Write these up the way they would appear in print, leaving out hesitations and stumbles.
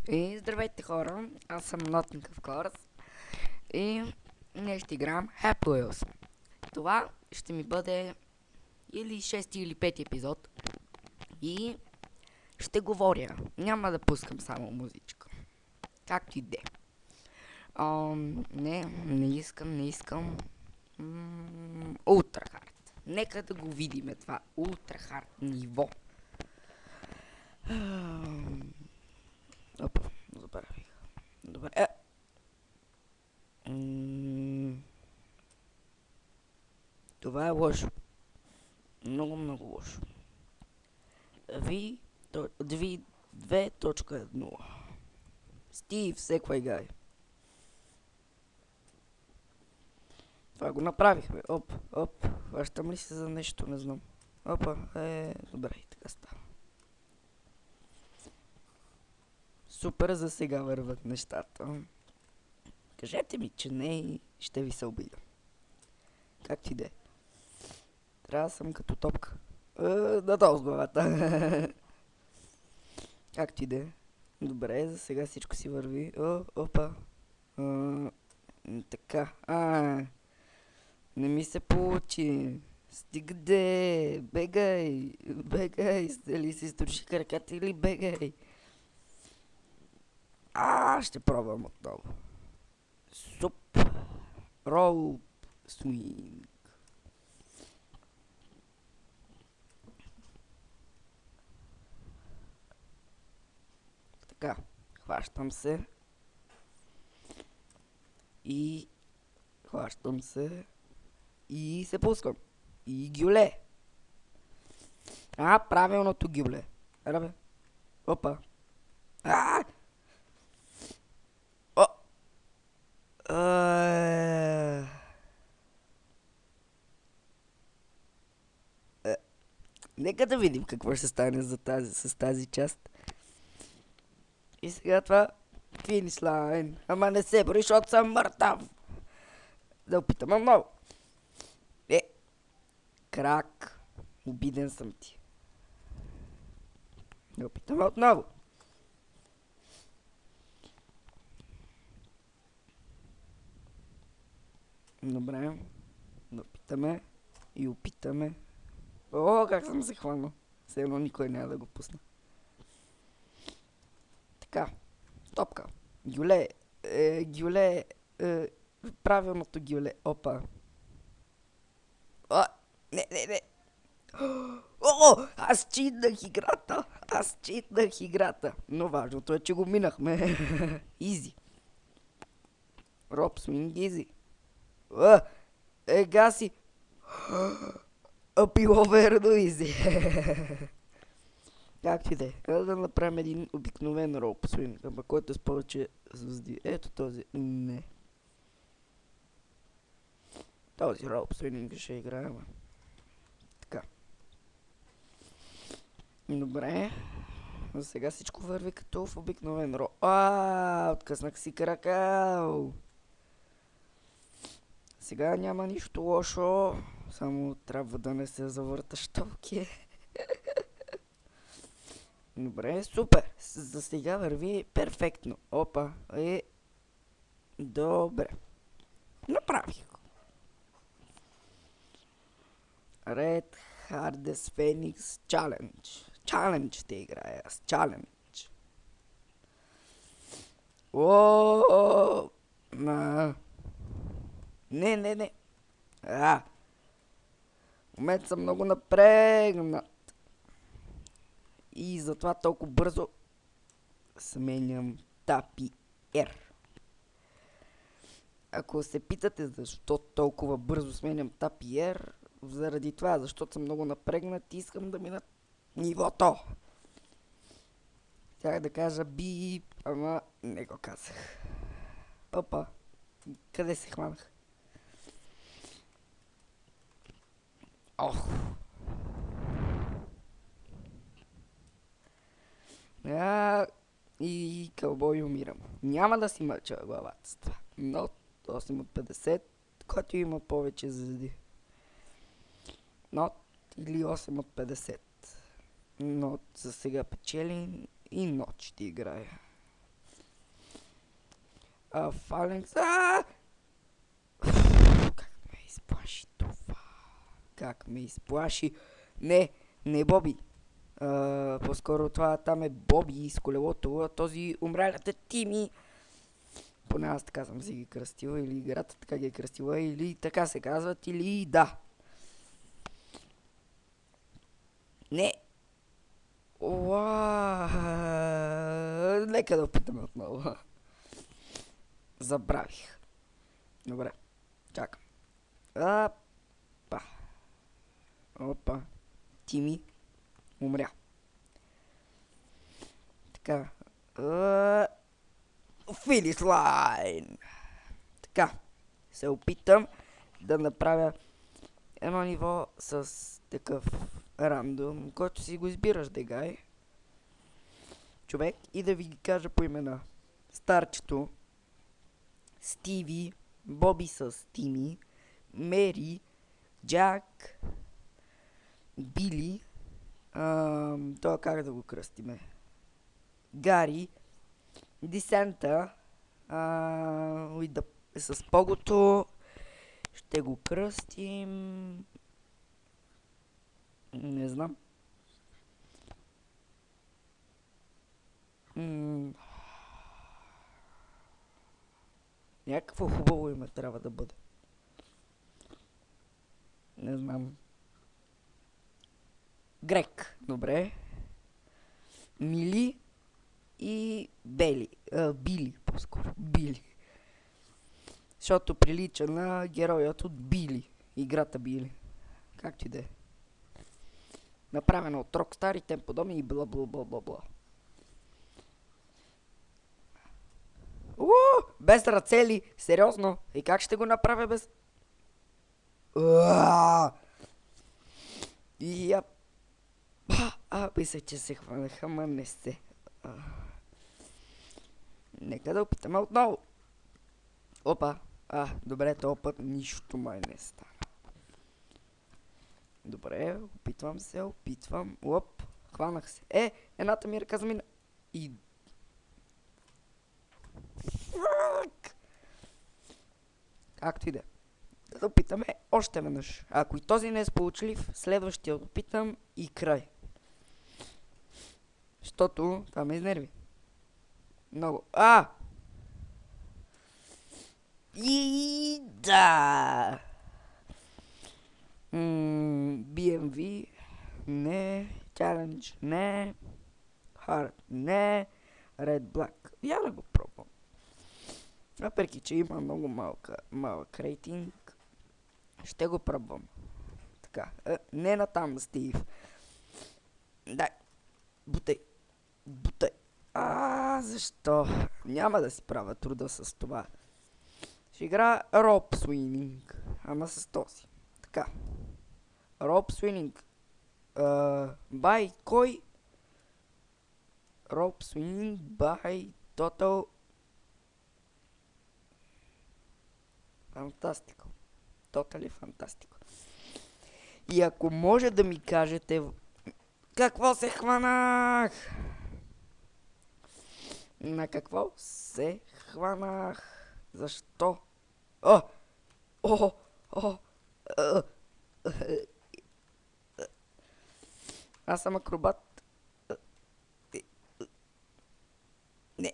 И здравейте хора, аз съм Нотникъв Кларс и днес ще играм Happy Wheels. Това ще ми бъде или 6 или 5 епизод и ще говоря. Няма да пускам само музичка. Както и де. Не искам. Ултра хард. Нека да го видим това ултра хард ниво. Опа, забравих. Добре. Това е лошо. Много лошо. V2.1 Стив, секвай гай. Това го направихме. Оп. Хващам ли се за нещо? Не знам. Опа, добре, и така става. Супер, за сега върват нещата. Кажете ми, че не и ще ви се обидя. Как ти де? Трябва да съм като топка. Надолу с главата. Как ти де? Добре, за сега всичко си върви. Опа. Така. Не ми се получи. Стигде. Бегай. Дали си струши краката или бегай. Ще пробвам отново. Суп. Роуп. Свинг. Така. Хващам се. И се пускам. И гюле. Правилното гюле. Рабе. Опа. Нека да видим какво ще стане с тази част. И сега това финиш лайн. Ама не се бори, защото съм мъртъв. Да опитам отново. Крак. Обиден съм ти. Да опитам отново. Добре. Да опитаме. И опитаме. Как съм се хванал. Все едно никой няма да го пусне. Така. Топка. Гюле. Правилното гюле. Опа. Не. Аз читнах играта. Но важното е, че го минахме. Изи. Роп свинг изи. Гаси. Било верно изи. Както и да е. Да направим един обикновен роп свинг, ама който е с повече звезди. Ето този. Не. Този роп свинг ще играем. Така. Добре. За сега всичко върви като в обикновен роп. Откъснах си крака. Сега няма нищо лошо. Само трябва да не се завърташ толки. Добре, супер. За сега върви перфектно. Опа. Добре. Направих го. Red Hardest Phoenix Challenge. Challenge ще играя аз. Challenge. Не. В момента съм много напрегнат. И затова толкова бързо сменям тапи R. Ако се питате защо толкова бързо сменям тапи R, заради това, защото съм много напрегнат и искам да мина нивото. Тях да кажа бип, ама не го казах. Опа, къде се хванах? И кълбой умирам. Няма да си мъча главата с това. Но 8 от 50, който има повече звезди. Но или 8 от 50. Но за сега печели и нот ще играя. Фаленкс. Как ме изплаши това? Как ме изплаши? Не Боби. По-скоро това там е Боби с колелото, а този умралята Тими. Поне аз така съм си ги кръстила, или играта така ги е кръстила, или така се казват, или да. Не. Нека да опитаме отново. Забравих. Добре. Чакам. Опа. Тими умря. Така. Финиш лайн. Така. Се опитам да направя едно ниво с такъв рандом, който си го избираш, дегай. Човек, и да ви ги кажа по имена. Старчето, Стиви, Боби с Тими, Мери, Джак, Били, това как да го кръстиме? Гари, Десента, с Погото, ще го кръстим... Не знам. Някакво хубаво име трябва да бъде. Не знам. Грек. Добре. Мили и Били, по-скоро. Били. Защото прилича на героят от Били. Играта Били. Както и да е. Направено от Rockstar и тем подобни и бла бла бла бла бла. Без ръце ли? Сериозно? И как ще го направя без... Мисля, че се хванаха, ама не се. Нека да опитаме отново. Опа. Добре, този път нищо май не стана. Добре, опитвам. Хванах се. Едната ми ръка замина. И... Както и да е. Да опитаме още веднъж. Ако и този не е сполучлив, следващия опитам и край. Защото това ме изнерви. Много. И да! BMV не. Challenge не. Hard не. Red Black. Я да го пробвам. Въпреки, че има много малък рейтинг, ще го пробвам. Така. Не натам, Стив. Дай. Бутай. Защо? Няма да си правя труда с това. Ще игра Rope Swinging. Ама с този. Така. Rope Swinging. By кой? Rope Swinging by Total Fantastical. Totally Fantastical. И ако може да ми кажете какво се хванах? На какво се хванах? Защо? Аз съм акробат. Не.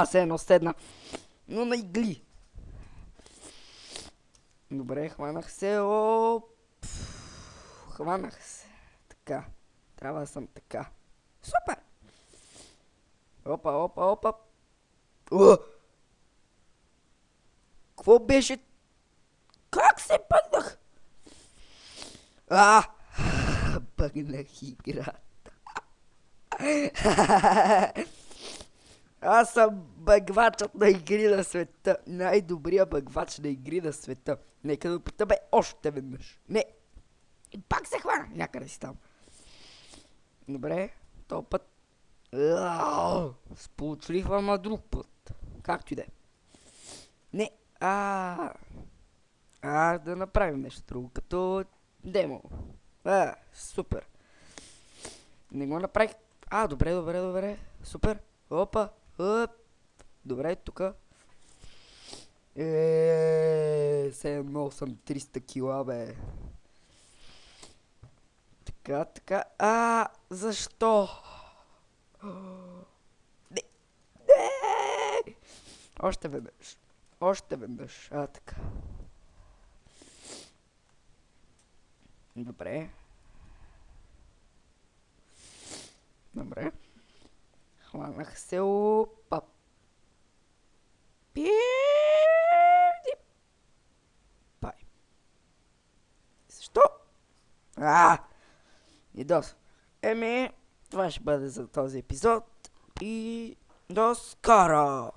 Се едно седна. Но на игли. Добре, хванах се. Хванах се. Така. Трябва да съм така. Супер! Опа. Какво беше? Как се бъгнах? Бъгнах играта. Аз съм бъгвачът на игри на света. Най-добрият бъгвач на игри на света. Нека да опитаме още веднъж. Не. И пак се хвана. Някъде си там. Добре. Този път. Сполучливам на друг път. Както и да е. Не. Да направим нещо друго. Като демо. Супер. Не го направих. Добре. Супер. Опа. Хъп. Добре, тука. Все едно съм 300 кила, бе. Така. Защо? Не. Не. Още веднъж. Така. Добре. Хванах се. Опа. Пи. Пай. Защо? Идос. Това ще бъде за този епизод. И до скоро!